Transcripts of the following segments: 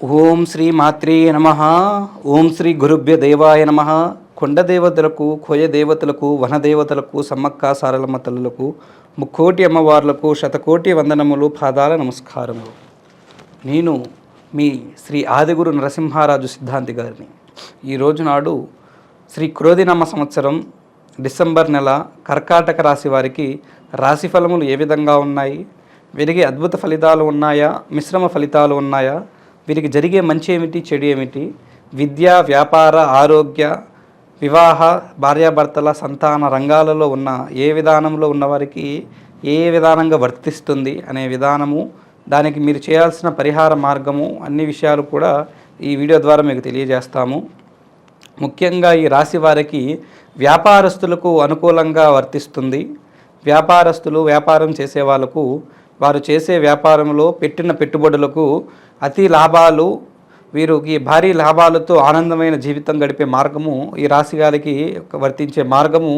ఓం శ్రీ మాత్రే నమః. ఓం శ్రీ గురుభ్య దేవాయ నమః. కొండ దేవతలకు, కోయ దేవతలకు, వనదేవతలకు, సమ్మక్క సారలమ్మ తల్లులకు, ముక్కోటి అమ్మవార్లకు శతకోటి వందనములు, పాదాల నమస్కారములు. నేను మీ శ్రీ ఆదిగురు నరసింహారాజు సిద్ధాంతి గారిని. ఈరోజు నాడు శ్రీ క్రోధినామ సంవత్సరం డిసెంబర్ నెల కర్కాటక రాశి వారికి రాశి ఫలములు ఏ విధంగా ఉన్నాయి, వీరికి అద్భుత ఫలితాలు ఉన్నాయా, మిశ్రమ ఫలితాలు ఉన్నాయా, వీరికి జరిగే మంచి ఏమిటి, చెడు ఏమిటి, విద్య, వ్యాపార, ఆరోగ్య, వివాహ, భార్యాభర్తల, సంతాన రంగాలలో ఉన్న ఏ విధానంలో ఉన్నవారికి ఏ విధానంగా వర్తిస్తుంది అనే విధానము, దానికి మీరు చేయాల్సిన పరిహార మార్గము, అన్ని విషయాలు కూడా ఈ వీడియో ద్వారా మీకు తెలియజేస్తాము. ముఖ్యంగా ఈ రాశి వారికి వ్యాపారస్తులకు అనుకూలంగా వర్తిస్తుంది. వ్యాపారస్తులు, వ్యాపారం చేసే వాళ్ళకు, వారు చేసే వ్యాపారంలో పెట్టిన పెట్టుబడులకు అతి లాభాలు, వీరికి భారీ లాభాలతో ఆనందమైన జీవితం గడిపే మార్గము ఈ రాశి వారికి వర్తించే మార్గము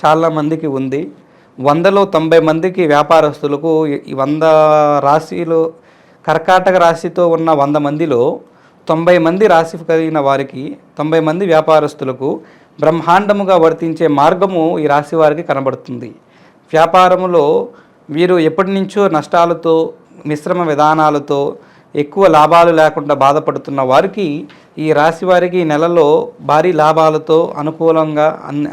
చాలామందికి ఉంది. 100లో 90 మందికి వ్యాపారస్తులకు, ఈ 100 రాశిలో కర్కాటక రాశితో ఉన్న 100 మందిలో 90 మంది రాశి కలిగిన వారికి, 90 మంది వ్యాపారస్తులకు బ్రహ్మాండముగా వర్తించే మార్గము ఈ రాశి వారికి కనబడుతుంది. వ్యాపారములో వీరు ఎప్పటి నుంచో నష్టాలతో, మిశ్రమ విధానాలతో, ఎక్కువ లాభాలు లేకుండా బాధపడుతున్న వారికి ఈ రాశి వారికి నెలలో భారీ లాభాలతో, అనుకూలంగా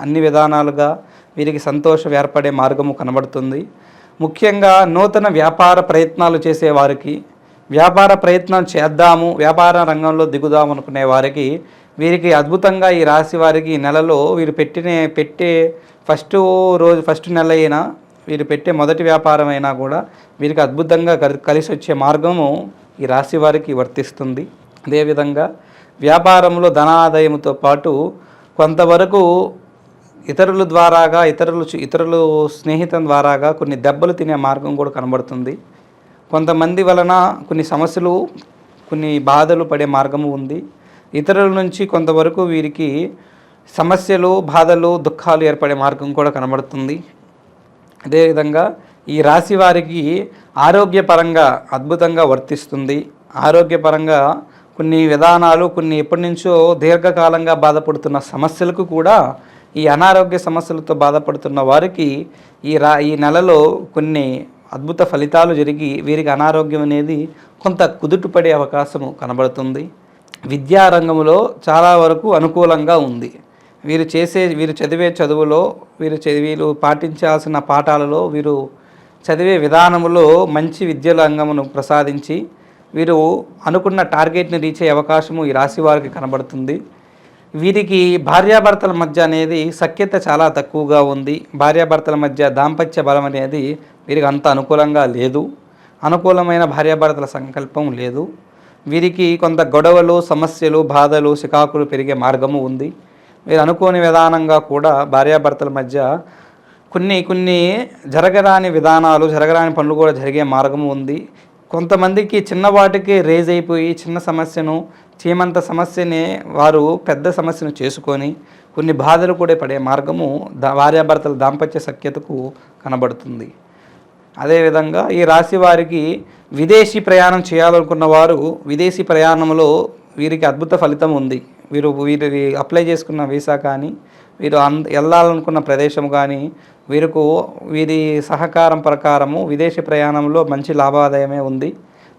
అన్ని విధానాలుగా వీరికి సంతోషం ఏర్పడే మార్గము కనబడుతుంది. ముఖ్యంగా నూతన వ్యాపార ప్రయత్నాలు చేసేవారికి, వ్యాపార ప్రయత్నం చేద్దాము, వ్యాపార రంగంలో దిగుదాము అనుకునే వారికి, వీరికి అద్భుతంగా ఈ రాశి వారికి నెలలో వీరు పెట్టే ఫస్ట్ నెల అయినా, వీరు పెట్టే మొదటి వ్యాపారం అయినా కూడా వీరికి అద్భుతంగా కలిసి వచ్చే మార్గము ఈ రాశి వారికి వర్తిస్తుంది. అదేవిధంగా వ్యాపారంలో ధనాదాయంతో పాటు కొంతవరకు ఇతరుల ద్వారాగా, ఇతరులు స్నేహితం ద్వారాగా కొన్ని దెబ్బలు తినే మార్గం కూడా కనబడుతుంది. కొంతమంది వలన కొన్ని సమస్యలు, కొన్ని బాధలు పడే మార్గము ఉంది. ఇతరుల నుంచి కొంతవరకు వీరికి సమస్యలు, బాధలు, దుఃఖాలు ఏర్పడే మార్గం కూడా కనబడుతుంది. అదేవిధంగా ఈ రాశి వారికి ఆరోగ్యపరంగా అద్భుతంగా వర్తిస్తుంది. ఆరోగ్యపరంగా కొన్ని విధానాలు, కొన్ని ఎప్పటి నుంచో దీర్ఘకాలంగా బాధపడుతున్న సమస్యలకు కూడా, ఈ అనారోగ్య సమస్యలతో బాధపడుతున్న వారికి ఈ నెలలో కొన్ని అద్భుత ఫలితాలు జరిగి వీరికి అనారోగ్యం అనేది కొంత కుదుటపడే అవకాశము కనబడుతుంది. విద్యారంగంలో చాలా వరకు అనుకూలంగా ఉంది. వీరు చదివే చదువులో, వీరు పాటించాల్సిన పాఠాలలో, వీరు చదివే విధానములో మంచి విద్యల అంగమును ప్రసాదించి వీరు అనుకున్న టార్గెట్ని రీచ్ అయ్యే అవకాశము ఈ రాశి వారికి కనబడుతుంది. వీరికి భార్యాభర్తల మధ్య అనేది సఖ్యత చాలా తక్కువగా ఉంది. భార్యాభర్తల మధ్య దాంపత్య బలం అనేది వీరికి అంత అనుకూలంగా లేదు. అనుకూలమైన భార్యాభర్తల సంకల్పం లేదు. వీరికి కొంత గొడవలు, సమస్యలు, బాధలు, చికాకులు పెరిగే మార్గము ఉంది. వీరు అనుకోని విధానంగా కూడా భార్యాభర్తల మధ్య కొన్ని జరగరాని విధానాలు, జరగరాని పనులు కూడా జరిగే మార్గము ఉంది. కొంతమందికి చిన్నవాటికి రేజ్ అయిపోయి చిన్న సమస్యను, చీమంత సమస్యని వారు పెద్ద సమస్యను చేసుకొని కొన్ని బాధలు కూడా పడే మార్గము భార్యాభర్తల దాంపత్య సఖ్యతకు కనబడుతుంది. అదేవిధంగా ఈ రాశి వారికి విదేశీ ప్రయాణం చేయాలనుకున్న వారు, విదేశీ ప్రయాణంలో వీరికి అద్భుత ఫలితం ఉంది. వీరు అప్లై చేసుకున్న వీసా కానీ, వీరు వెళ్ళాలనుకున్న ప్రదేశం కానీ, వీరి సహకారం ప్రకారము విదేశీ ప్రయాణంలో మంచి లాభాదాయమే ఉంది.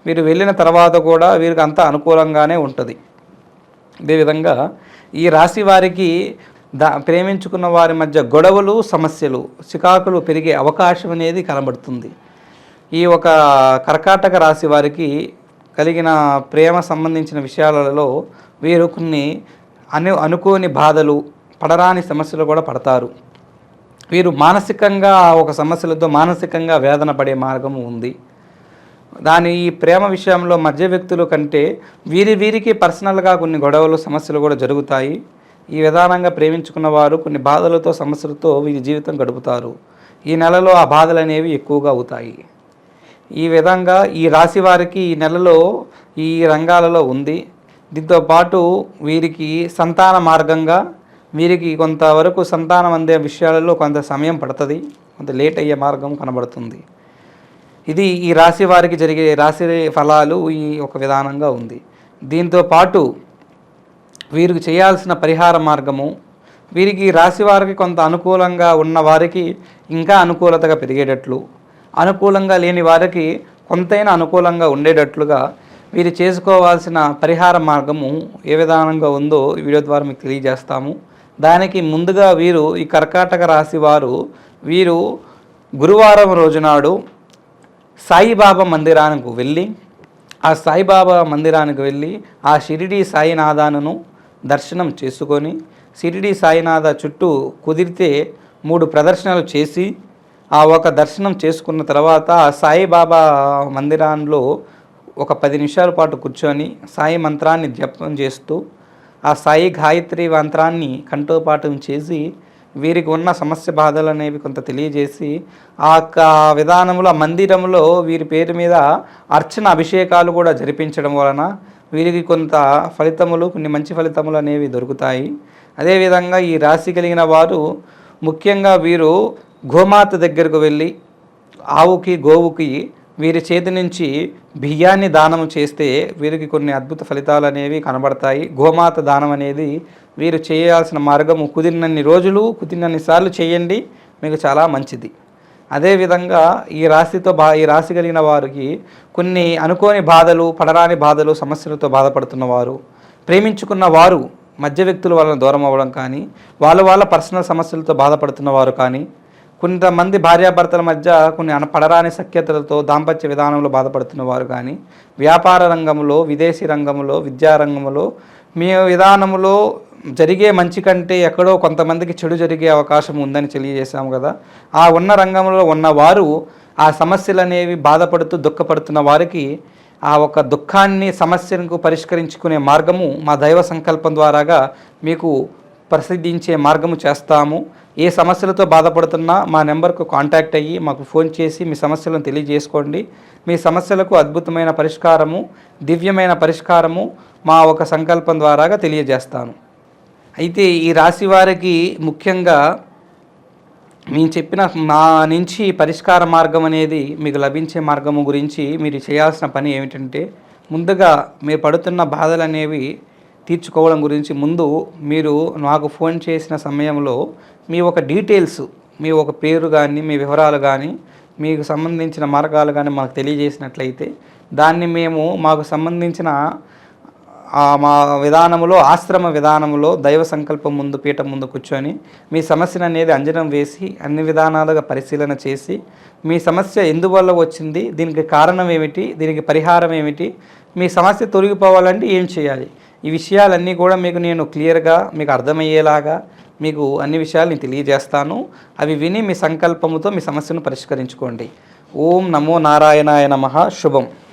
వీరు వెళ్ళిన తర్వాత కూడా వీరికి అంతా అనుకూలంగానే ఉంటుంది. అదేవిధంగా ఈ రాశి వారికి ప్రేమించుకున్న వారి మధ్య గొడవలు, సమస్యలు, చికాకులు పెరిగే అవకాశం అనేది కనబడుతుంది. ఈ ఒక కర్కాటక రాశి వారికి కలిగిన ప్రేమ సంబంధించిన విషయాలలో వీరు కొన్ని అనుకోని బాధలు, పడరాని సమస్యలు కూడా పడతారు. వీరు మానసికంగా ఒక సమస్యలతో మానసికంగా వేదన పడే మార్గము ఉంది. ఈ ప్రేమ విషయంలో మధ్య వ్యక్తుల కంటే వీరికి పర్సనల్గా కొన్ని గొడవలు, సమస్యలు కూడా జరుగుతాయి. ఈ విధానంగా ప్రేమించుకున్న వారు కొన్ని బాధలతో, సమస్యలతో వీరి జీవితం గడుపుతారు. ఈ నెలలో ఆ బాధలు అనేవి ఎక్కువగా అవుతాయి. ఈ విధంగా ఈ రాశి వారికి ఈ నెలలో ఈ రంగాలలో ఉంది. దీంతో పాటు వీరికి సంతాన మార్గంగా, వీరికి కొంతవరకు సంతానం అందే విషయాలలో కొంత సమయం పడుతుంది, కొంత లేట్ అయ్యే మార్గం కనబడుతుంది. ఇది ఈ రాశి వారికి జరిగే రాశి ఫలాలు ఈ ఒక విధానంగా ఉంది. దీంతో పాటు వీరికి చేయాల్సిన పరిహార మార్గము, వీరికి రాశి వారికి కొంత అనుకూలంగా ఉన్న వారికి ఇంకా అనుకూలతగా పెరిగేటట్లు, అనుకూలంగా లేని వారికి కొంతైనా అనుకూలంగా ఉండేటట్లుగా వీరు చేసుకోవాల్సిన పరిహార మార్గము ఏ విధానంగా ఉందో ఈ వీడియో ద్వారా మీకు తెలియజేస్తాము. దానికి ముందుగా ఈ కర్కాటక రాశి వారు గురువారం రోజునాడు సాయిబాబా మందిరానికి వెళ్ళి ఆ సాయిబాబా మందిరానికి వెళ్ళి ఆ షిరిడి సాయినాథాను దర్శనం చేసుకొని షిరిడి సాయినాథ చుట్టూ కుదిరితే 3 ప్రదర్శనలు చేసి ఆ ఒక దర్శనం చేసుకున్న తర్వాత ఆ సాయిబాబా మందిరంలో ఒక 10 నిమిషాల పాటు కూర్చొని సాయి మంత్రాన్ని జపం చేస్తూ ఆ సాయి గాయత్రి మంత్రాన్ని కంఠోపాఠం చేసి వీరికి ఉన్న సమస్య బాధలు అనేవి కొంత తెలియజేసి ఆ విధానంలో మందిరంలో వీరి పేరు మీద అర్చన అభిషేకాలు కూడా జరిపించడం వలన వీరికి కొంత ఫలితములు, కొన్ని మంచి ఫలితములు అనేవి దొరుకుతాయి. అదేవిధంగా ఈ రాశి కలిగిన వారు ముఖ్యంగా గోమాత దగ్గరకు వెళ్ళి ఆవుకి, గోవుకి వీరి చేతి నుంచి బియ్యాన్ని దానం చేస్తే వీరికి కొన్ని అద్భుత ఫలితాలు అనేవి కనబడతాయి. గోమాత దానం అనేది వీరు చేయాల్సిన మార్గము కుదిరినన్ని రోజులు, కుదిరినన్ని సార్లు చేయండి, మీకు చాలా మంచిది. అదేవిధంగా ఈ రాశి కలిగిన వారికి కొన్ని అనుకోని బాధలు, పడరాని బాధలు, సమస్యలతో బాధపడుతున్న వారు, ప్రేమించుకున్న వారు మధ్య వ్యక్తుల వలన దూరం అవ్వడం కానీ, వాళ్ళ పర్సనల్ సమస్యలతో బాధపడుతున్న వారు కానీ, కొంతమంది భార్యాభర్తల మధ్య కొన్ని పడరాని సఖ్యతలతో దాంపత్య విధానంలో బాధపడుతున్న వారు కానీ, వ్యాపార రంగంలో, విదేశీ రంగంలో, విద్యారంగంలో మీ విధానంలో జరిగే మంచి కంటే ఎక్కడో కొంతమందికి చెడు జరిగే అవకాశం ఉందని తెలియజేశాము కదా. ఆ ఉన్న రంగంలో ఉన్నవారు ఆ సమస్యలు అనేవి బాధపడుతూ దుఃఖపడుతున్న వారికి ఆ ఒక దుఃఖాన్ని, సమస్యను పరిష్కరించుకునే మార్గము మా దైవ సంకల్పం ద్వారాగా మీకు ప్రసిద్ధించే మార్గము చేస్తాము. ఏ సమస్యలతో బాధపడుతున్నా మా నెంబర్కు కాంటాక్ట్ అయ్యి మాకు ఫోన్ చేసి మీ సమస్యలను తెలియజేసుకోండి. మీ సమస్యలకు అద్భుతమైన పరిష్కారము, దివ్యమైన పరిష్కారము మా ఒక సంకల్పం ద్వారాగా తెలియజేస్తాను. అయితే ఈ రాశి వారికి ముఖ్యంగా మేము చెప్పిన మా నుంచి పరిష్కార మార్గం అనేది మీకు లభించే మార్గము గురించి మీరు చేయాల్సిన పని ఏమిటంటే, ముందుగా మీరు పడుతున్న బాధలు అనేవి తీర్చుకోవడం గురించి ముందు మీరు నాకు ఫోన్ చేసిన సమయంలో మీ ఒక డీటెయిల్స్, మీ ఒక పేరు కానీ, మీ వివరాలు కానీ, మీకు సంబంధించిన మార్గాలు కానీ మాకు తెలియజేసినట్లయితే దాన్ని మేము మాకు సంబంధించిన మా విధానంలో, ఆశ్రమ విధానంలో దైవ సంకల్పం ముందు, పీఠం ముందు కూర్చొని మీ సమస్యను అనేది అంజనం వేసి అన్ని విధానాలుగా పరిశీలన చేసి మీ సమస్య ఎందువల్ల వచ్చింది, దీనికి కారణం ఏమిటి, దీనికి పరిహారం ఏమిటి, మీ సమస్య తొలగిపోవాలంటే ఏం చేయాలి, ఈ విషయాలన్నీ కూడా మీకు నేను క్లియర్గా మీకు అర్థమయ్యేలాగా మీకు అన్ని విషయాలు నేను తెలియజేస్తాను. అవి విని మీ సంకల్పముతో మీ సమస్యను పరిష్కరించుకోండి. ఓం నమో నారాయణాయ నమః. శుభం.